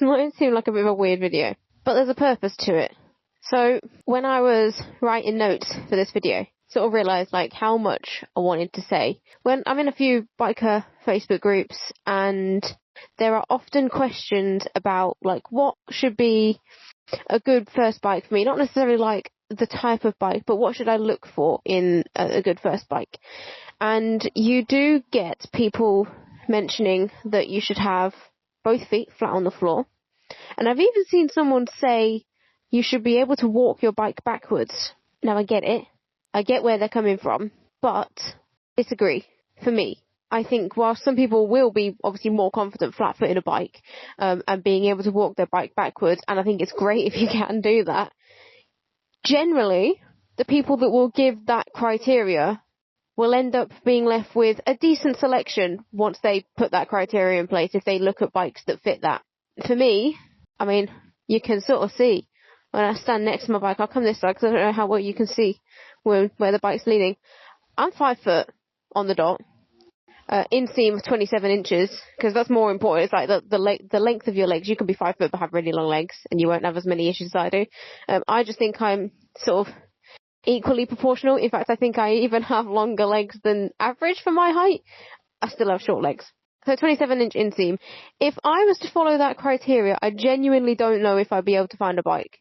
might seem like a bit of a weird video, but there's a purpose to it. So when I was writing notes for this video, sort of realised like how much I wanted to say. When I'm in a few biker Facebook groups, and there are often questions about like what should be a good first bike for me, not necessarily like the type of bike, but what should I look for in a good first bike. And you do get people mentioning that you should have both feet flat on the floor. And I've even seen someone say you should be able to walk your bike backwards. Now I get it. I get where they're coming from, but disagree. For me, I think while some people will be obviously more confident flat-footing a bike and being able to walk their bike backwards, and I think it's great if you can do that, generally, the people that will give that criteria will end up being left with a decent selection once they put that criteria in place, if they look at bikes that fit that. For me, I mean, you can sort of see when I stand next to my bike. I'll come this side because I don't know how well you can see where the bike's leaning. I'm 5 foot on the dot. Inseam of 27 inches, because that's more important. It's like the length of your legs. You can be 5 foot but have really long legs, and you won't have as many issues as I do. I just think I'm sort of equally proportional. In fact, I think I even have longer legs than average for my height. I still have short legs. So 27-inch inseam. If I was to follow that criteria, I genuinely don't know if I'd be able to find a bike.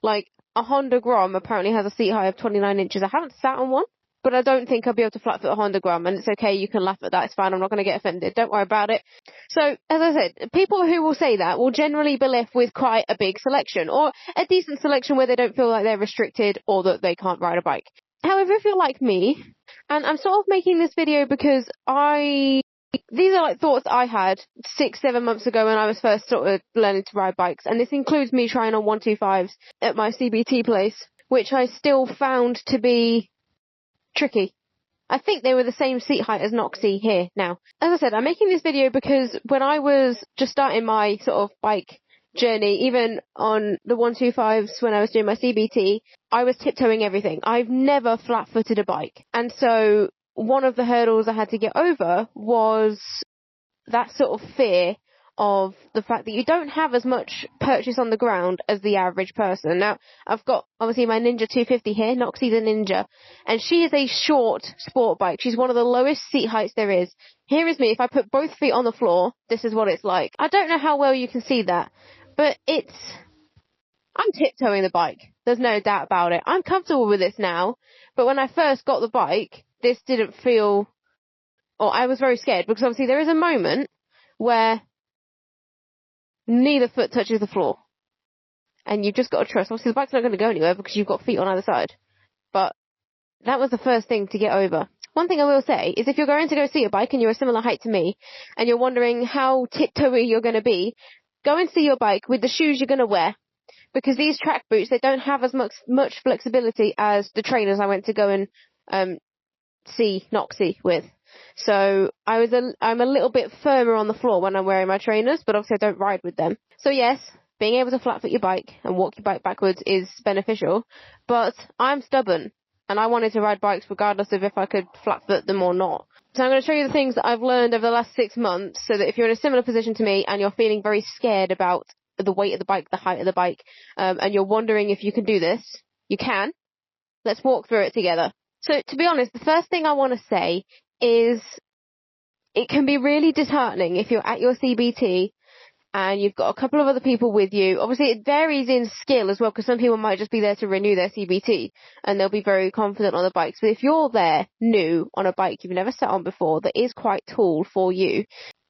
Like, a Honda Grom apparently has a seat height of 29 inches. I haven't sat on one, but I don't think I'll be able to flat foot a Honda Grom, and it's okay, you can laugh at that, it's fine, I'm not going to get offended, don't worry about it. So, as I said, people who will say that will generally be left with quite a big selection, or a decent selection where they don't feel like they're restricted or that they can't ride a bike. However, if you're like me, and I'm sort of making this video because these are like thoughts I had 6-7 months ago when I was first sort of learning to ride bikes, and this includes me trying on 125s at my CBT place, which I still found to be tricky. I think they were the same seat height as Noxie here now. As I said, I'm making this video because when I was just starting my sort of bike journey, even on the 125s when I was doing my CBT, I was tiptoeing everything. I've never flat-footed a bike. And so one of the hurdles I had to get over was that sort of fear of the fact that you don't have as much purchase on the ground as the average person. Now, I've got, obviously, my Ninja 250 here, Noxie the Ninja, and she is a short sport bike. She's one of the lowest seat heights there is. Here is me, if I put both feet on the floor, this is what it's like. I don't know how well you can see that, but I'm tiptoeing the bike. There's no doubt about it. I'm comfortable with this now, but when I first got the bike, this didn't feel, or I was very scared, because obviously there is a moment where neither foot touches the floor. And you've just got to trust. Obviously, the bike's not going to go anywhere because you've got feet on either side. But that was the first thing to get over. One thing I will say is if you're going to go see a bike and you're a similar height to me, and you're wondering how tiptoey you're going to be, go and see your bike with the shoes you're going to wear. Because these track boots, they don't have as much flexibility as the trainers I went to go and see Noxie with. So I'm a little bit firmer on the floor when I'm wearing my trainers, but obviously I don't ride with them. So yes, being able to flat foot your bike and walk your bike backwards is beneficial, but I'm stubborn and I wanted to ride bikes regardless of if I could flat foot them or not. So I'm going to show you the things that I've learned over the last 6 months so that if you're in a similar position to me and you're feeling very scared about the weight of the bike, the height of the bike, and you're wondering if you can do this, you can. Let's walk through it together. So to be honest, the first thing I want to say is it can be really disheartening if you're at your CBT and you've got a couple of other people with you. Obviously, it varies in skill as well, because some people might just be there to renew their CBT and they'll be very confident on the bikes. But if you're there new on a bike you've never sat on before that is quite tall for you,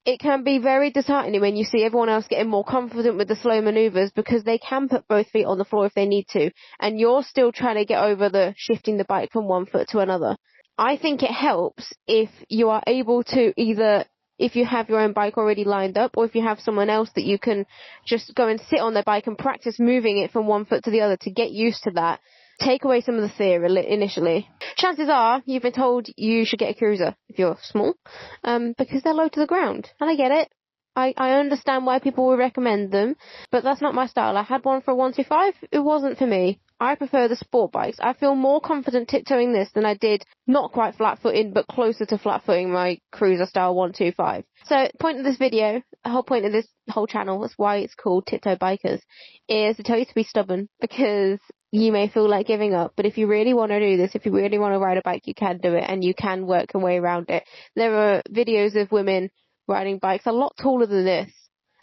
it can be very disheartening when you see everyone else getting more confident with the slow manoeuvres because they can put both feet on the floor if they need to, and you're still trying to get over the shifting the bike from one foot to another. I think it helps if you are able to either, if you have your own bike already lined up, or if you have someone else that you can just go and sit on their bike and practice moving it from one foot to the other to get used to that. Take away some of the fear initially. Chances are you've been told you should get a cruiser if you're small, because they're low to the ground. And I get it. I understand why people would recommend them, but that's not my style. I had one for a 125. It wasn't for me. I prefer the sport bikes. I feel more confident tiptoeing this than I did not quite flat-footing, but closer to flat-footing my cruiser style 125. So, point of this video, the whole point of this whole channel, that's why it's called Tiptoe Bikers, is to tell you to be stubborn, because you may feel like giving up, but if you really want to do this, if you really want to ride a bike, you can do it, and you can work your way around it. There are videos of women riding bikes a lot taller than this,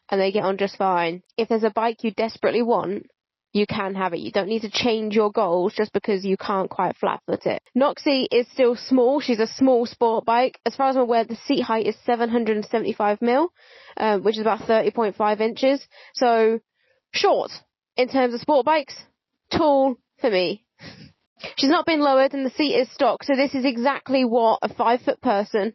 and they get on just fine. If there's a bike you desperately want, you can have it. You don't need to change your goals just because you can't quite flat-foot it. Noxie is still small. She's a small sport bike. As far as I'm aware, the seat height is 775mm, which is about 30.5 inches. So, short in terms of sport bikes, tall for me. She's not been lowered and the seat is stock, so this is exactly what a 5-foot person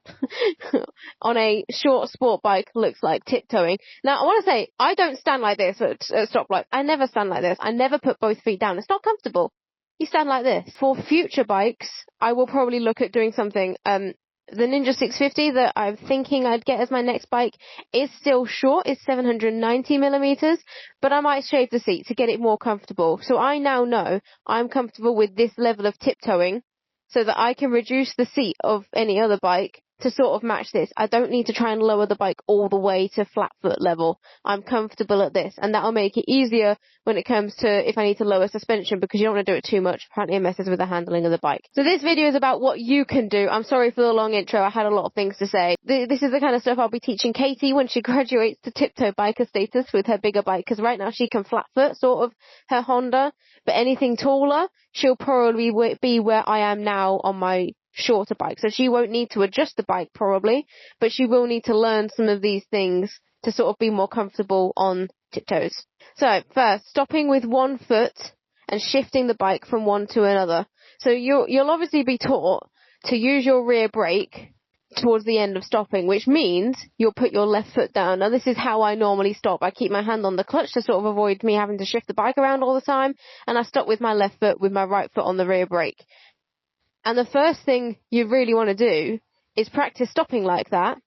on a short sport bike looks like tiptoeing. Now, I want to say, I don't stand like this at stoplight. I never stand like this. I never put both feet down. It's not comfortable. You stand like this. For future bikes, I will probably look at doing something. The Ninja 650 that I'm thinking I'd get as my next bike is still short. It's 790mm, but I might shave the seat to get it more comfortable. So I now know I'm comfortable with this level of tiptoeing so that I can reduce the seat of any other bike to sort of match this. I don't need to try and lower the bike all the way to flat foot level. I'm comfortable at this, and that'll make it easier when it comes to if I need to lower suspension, because you don't want to do it too much. Apparently it messes with the handling of the bike. So this video is about what you can do. I'm sorry for the long intro. I had a lot of things to say. This is the kind of stuff I'll be teaching Katie when she graduates to tiptoe biker status with her bigger bike, because right now she can flat foot sort of her Honda, but anything taller, she'll probably be where I am now on my shorter bike. So she won't need to adjust the bike probably, but she will need to learn some of these things to sort of be more comfortable on tiptoes. So first, stopping with one foot and shifting the bike from one to another. So you'll obviously be taught to use your rear brake towards the end of stopping, which means you'll put your left foot down. Now this is how I normally stop. I keep my hand on the clutch to sort of avoid me having to shift the bike around all the time, and I stop with my left foot with my right foot on the rear brake. And the first thing you really want to do is practice stopping like that,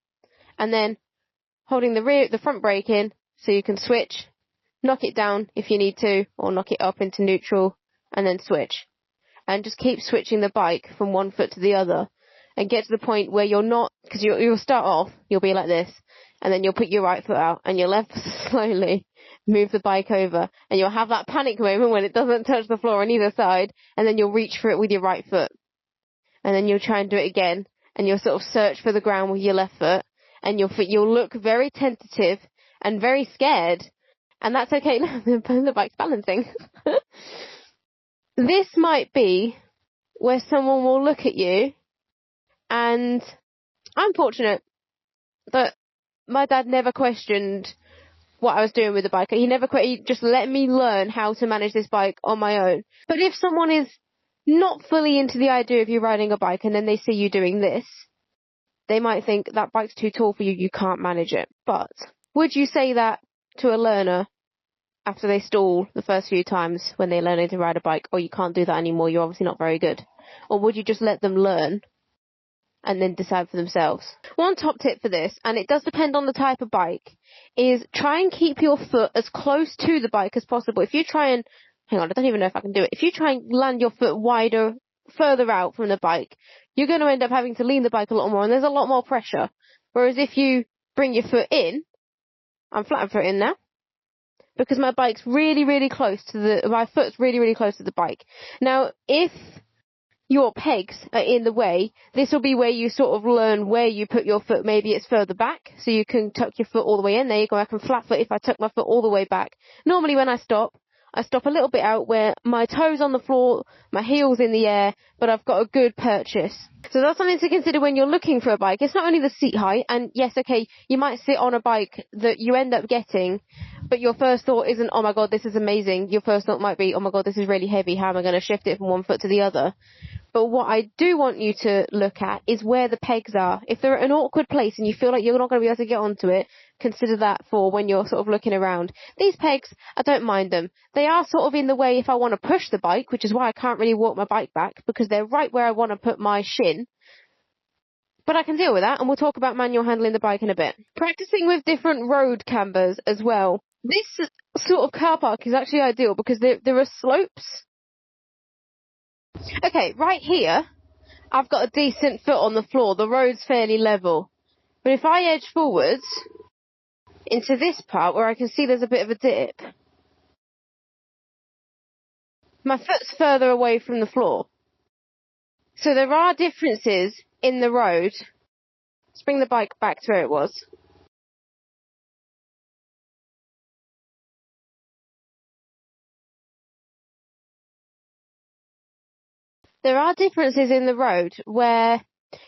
and then holding the front brake in so you can switch, knock it down if you need to, or knock it up into neutral, and then switch. And just keep switching the bike from one foot to the other, and get to the point where you're not, because you'll start off, you'll be like this, and then you'll put your right foot out, and your left slowly move the bike over, and you'll have that panic moment when it doesn't touch the floor on either side, and then you'll reach for it with your right foot. And then you'll try and do it again, and you'll sort of search for the ground with your left foot, and you'll look very tentative and very scared, and that's okay. The bike's balancing. This might be where someone will look at you, and I'm fortunate that my dad never questioned what I was doing with the bike. He just let me learn how to manage this bike on my own. But if someone is not fully into the idea of you riding a bike and then they see you doing this, they might think that bike's too tall for you, you can't manage it. But would you say that to a learner after they stall the first few times when they're learning to ride a bike, or you can't do that anymore, you're obviously not very good? Or would you just let them learn and then decide for themselves? One top tip for this, and it does depend on the type of bike, is try and keep your foot as close to the bike as possible. If you try and hang on, I don't even know if I can do it. If you try and land your foot further out from the bike, you're going to end up having to lean the bike a lot more, and there's a lot more pressure. Whereas if you bring your foot in, I'm flat foot in now, because my foot's really, really close to the bike. Now, if your pegs are in the way, this will be where you sort of learn where you put your foot. Maybe it's further back, so you can tuck your foot all the way in. There you go, I can flat foot if I tuck my foot all the way back. Normally when I stop a little bit out where my toes on the floor, my heels in the air, but I've got a good purchase. So that's something to consider when you're looking for a bike. It's not only the seat height, and yes, okay, you might sit on a bike that you end up getting, but your first thought isn't, oh my god, this is amazing. Your first thought might be, oh my god, this is really heavy. How am I going to shift it from one foot to the other? But what I do want you to look at is where the pegs are. If they're at an awkward place and you feel like you're not going to be able to get onto it, consider that for when you're sort of looking around. These pegs, I don't mind them. They are sort of in the way if I want to push the bike, which is why I can't really walk my bike back, because they're right where I want to put my shin. But I can deal with that, and we'll talk about manual handling the bike in a bit. Practicing with different road cambers as well. This sort of car park is actually ideal because there are slopes Okay, right here, I've got a decent foot on the floor. The road's fairly level. But if I edge forwards into this part where I can see there's a bit of a dip, my foot's further away from the floor. So there are differences in the road. Let's bring the bike back to where it was. There are differences in the road where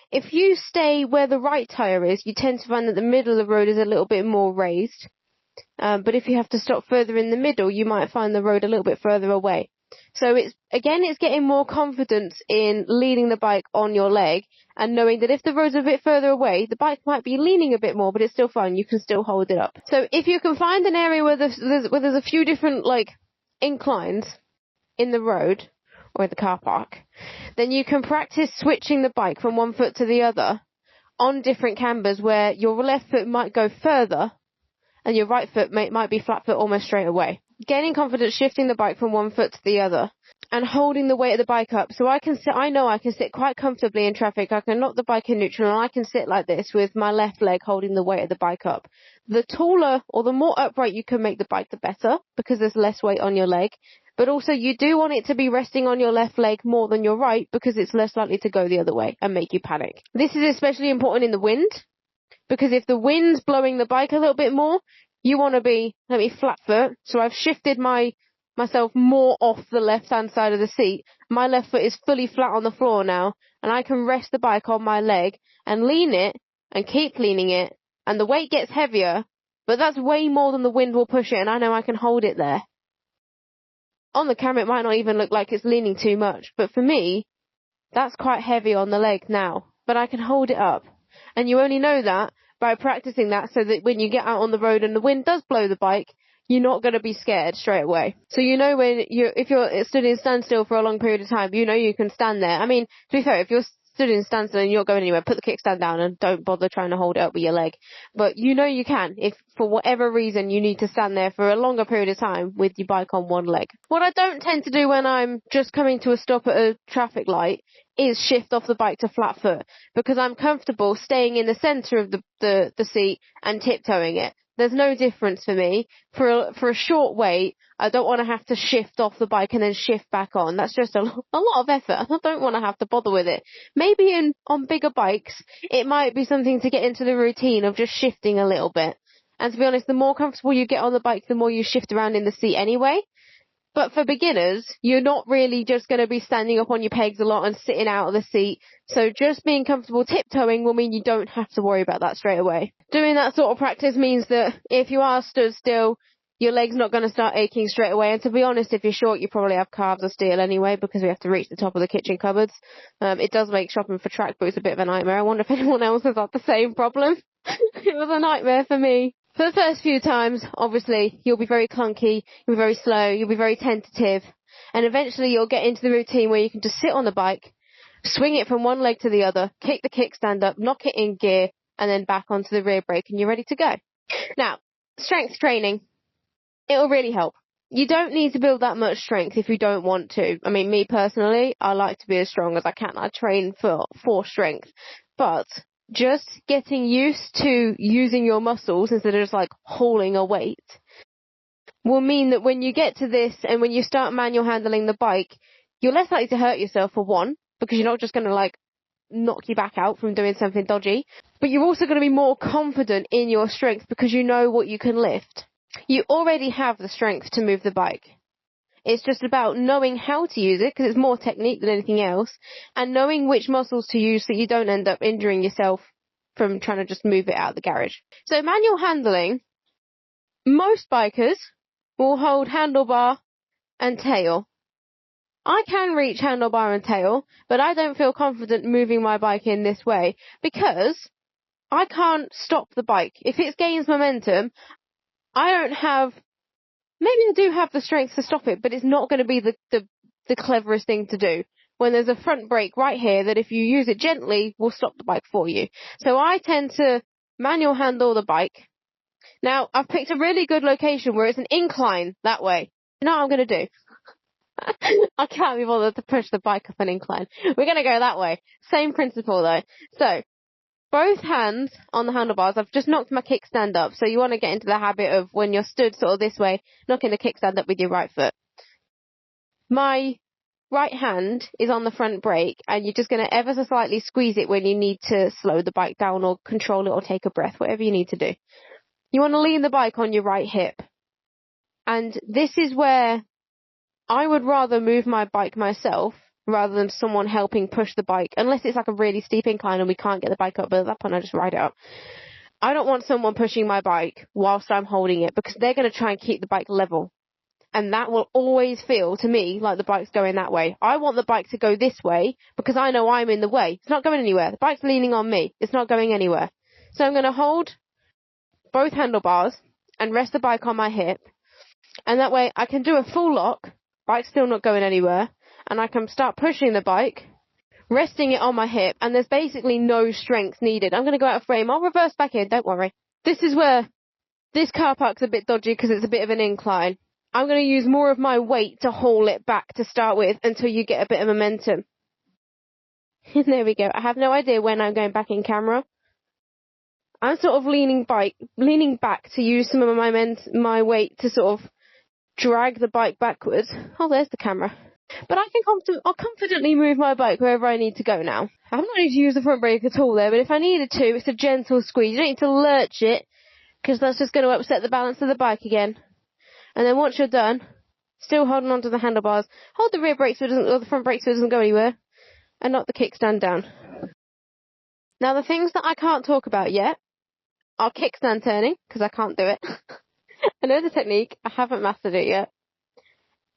if you stay where the right tyre is, you tend to find that the middle of the road is a little bit more raised. But if you have to stop further in the middle, you might find the road a little bit further away. So it's getting more confidence in leaning the bike on your leg and knowing that if the road's a bit further away, the bike might be leaning a bit more, but it's still fine. You can still hold it up. So if you can find an area where there's a few different inclines in the road or in the car park, then you can practice switching the bike from one foot to the other on different cambers where your left foot might go further and your right foot might be flat foot almost straight away. Gaining confidence shifting the bike from one foot to the other and holding the weight of the bike up. So I know I can sit quite comfortably in traffic. I can knock the bike in neutral and I can sit like this with my left leg holding the weight of the bike up. The taller or the more upright you can make the bike, the better, because there's less weight on your leg. But also you do want it to be resting on your left leg more than your right because it's less likely to go the other way and make you panic. This is especially important in the wind, because if the wind's blowing the bike a little bit more, you want to be, flat foot. So I've shifted myself more off the left-hand side of the seat. My left foot is fully flat on the floor now, and I can rest the bike on my leg and lean it and keep leaning it. And the weight gets heavier, but that's way more than the wind will push it, and I know I can hold it there. On the camera, it might not even look like it's leaning too much, but for me, that's quite heavy on the leg now. But I can hold it up. And you only know that by practicing that so that when you get out on the road and the wind does blow the bike, you're not going to be scared straight away. So you know if you're stood in standstill for a long period of time, you know you can stand there. I mean, to be fair, if you're stood in standstill and you're not going anywhere, put the kickstand down and don't bother trying to hold it up with your leg. But you know you can, if for whatever reason you need to stand there for a longer period of time with your bike on one leg. What I don't tend to do when I'm just coming to a stop at a traffic light is shift off the bike to flat foot, because I'm comfortable staying in the centre of the seat and tiptoeing it. There's no difference for me. For a short wait, I don't want to have to shift off the bike and then shift back on. That's just a lot of effort. I don't want to have to bother with it. Maybe on bigger bikes, it might be something to get into the routine of just shifting a little bit. And to be honest, the more comfortable you get on the bike, the more you shift around in the seat anyway. But for beginners, you're not really just going to be standing up on your pegs a lot and sitting out of the seat. So just being comfortable tiptoeing will mean you don't have to worry about that straight away. Doing that sort of practice means that if you are stood still, your leg's not going to start aching straight away. And to be honest, if you're short, you probably have calves of steel anyway, because we have to reach the top of the kitchen cupboards. It does make shopping for track boots a bit of a nightmare. I wonder if anyone else has had the same problem. It was a nightmare for me. For the first few times, obviously, you'll be very clunky, you'll be very slow, you'll be very tentative, and eventually you'll get into the routine where you can just sit on the bike, swing it from one leg to the other, kick the kickstand up, knock it in gear, and then back onto the rear brake, and you're ready to go. Now, strength training, it'll really help. You don't need to build that much strength if you don't want to. I mean, me personally, I like to be as strong as I can. I train for strength, but just getting used to using your muscles instead of just hauling a weight will mean that when you get to this and when you start manual handling the bike, you're less likely to hurt yourself, for one, because you're not just going to knock you back out from doing something dodgy, but you're also going to be more confident in your strength because you know what you can lift. You already have the strength to move the bike. It's just about knowing how to use it, because it's more technique than anything else, and knowing which muscles to use so you don't end up injuring yourself from trying to just move it out of the garage. So manual handling, most bikers will hold handlebar and tail. I can reach handlebar and tail, but I don't feel confident moving my bike in this way because I can't stop the bike. If it gains momentum, I don't have... Maybe I do have the strength to stop it, but it's not going to be the cleverest thing to do when there's a front brake right here that if you use it gently will stop the bike for you. So I tend to manual handle the bike. Now, I've picked a really good location where it's an incline that way. You know what I'm going to do? I can't be bothered to push the bike up an incline. We're going to go that way. Same principle though. So, both hands on the handlebars. I've just knocked my kickstand up. So you want to get into the habit of when you're stood sort of this way, knocking the kickstand up with your right foot. My right hand is on the front brake and you're just going to ever so slightly squeeze it when you need to slow the bike down or control it or take a breath, whatever you need to do. You want to lean the bike on your right hip. And this is where I would rather move my bike myself rather than someone helping push the bike, unless it's like a really steep incline and we can't get the bike up, but at that point I just ride it up. I don't want someone pushing my bike whilst I'm holding it because they're going to try and keep the bike level. And that will always feel to me like the bike's going that way. I want the bike to go this way because I know I'm in the way. It's not going anywhere. The bike's leaning on me. It's not going anywhere. So I'm going to hold both handlebars and rest the bike on my hip. And that way I can do a full lock. Bike's still not going anywhere. And I can start pushing the bike, resting it on my hip. And there's basically no strength needed. I'm going to go out of frame. I'll reverse back in. Don't worry. This is where this car park's a bit dodgy because it's a bit of an incline. I'm going to use more of my weight to haul it back to start with until you get a bit of momentum. There we go. I have no idea when I'm going back in camera. I'm sort of leaning back to use some of my weight to sort of drag the bike backwards. Oh, there's the camera. But I'll confidently move my bike wherever I need to go now. I haven't need to use the front brake at all there, but if I needed to, it's a gentle squeeze. You don't need to lurch it, because that's just going to upset the balance of the bike again. And then once you're done, still holding onto the handlebars, hold the rear brake or the front brake so it doesn't go anywhere, and knock the kickstand down. Now the things that I can't talk about yet are kickstand turning, because I can't do it. I know the technique, I haven't mastered it yet.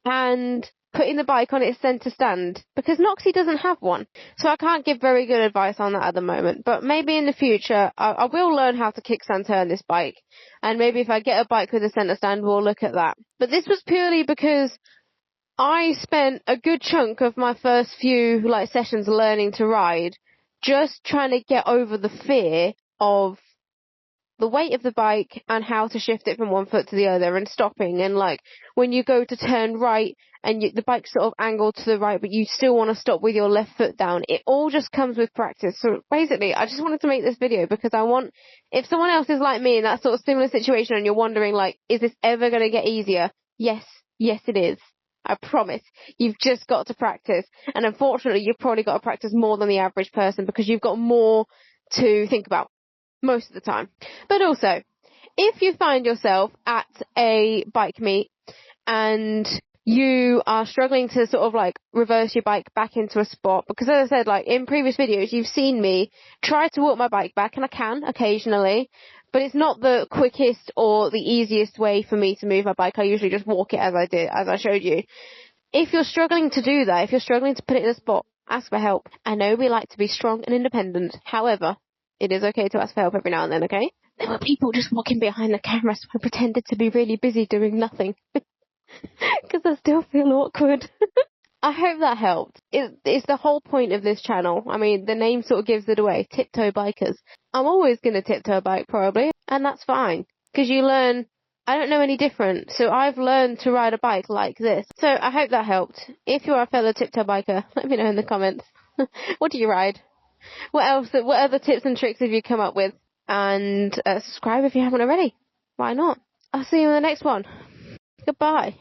And putting the bike on its centre stand, because Noxie doesn't have one. So I can't give very good advice on that at the moment. But maybe in the future, I will learn how to kickstand turn this bike. And maybe if I get a bike with a centre stand, we'll look at that. But this was purely because I spent a good chunk of my first few sessions learning to ride, just trying to get over the fear of the weight of the bike and how to shift it from one foot to the other and stopping, and when you go to turn right and the bike's sort of angled to the right but you still want to stop with your left foot down. It all just comes with practice. So basically I just wanted to make this video because I want, if someone else is like me in that sort of similar situation and you're wondering is this ever going to get easier? Yes it is. I promise. You've just got to practice, and unfortunately you've probably got to practice more than the average person because you've got more to think about most of the time. But also, if you find yourself at a bike meet and you are struggling to sort of reverse your bike back into a spot, because as I said, in previous videos, you've seen me try to walk my bike back, and I can occasionally, but it's not the quickest or the easiest way for me to move my bike. I usually just walk it as I showed you. If you're struggling to do that, if you're struggling to put it in a spot, ask for help. I know we like to be strong and independent. However, it is okay to ask for help every now and then, okay? There were people just walking behind the camera, so I pretended to be really busy doing nothing. Because I still feel awkward. I hope that helped. It's the whole point of this channel. I mean, the name sort of gives it away. Tiptoe Bikers. I'm always going to tiptoe a bike, probably. And that's fine. Because you learn, I don't know any different. So I've learned to ride a bike like this. So I hope that helped. If you are a fellow tiptoe biker, let me know in the comments. What do you ride? What other tips and tricks have you come up with? And subscribe if you haven't already. Why not? I'll see you in the next one. Goodbye.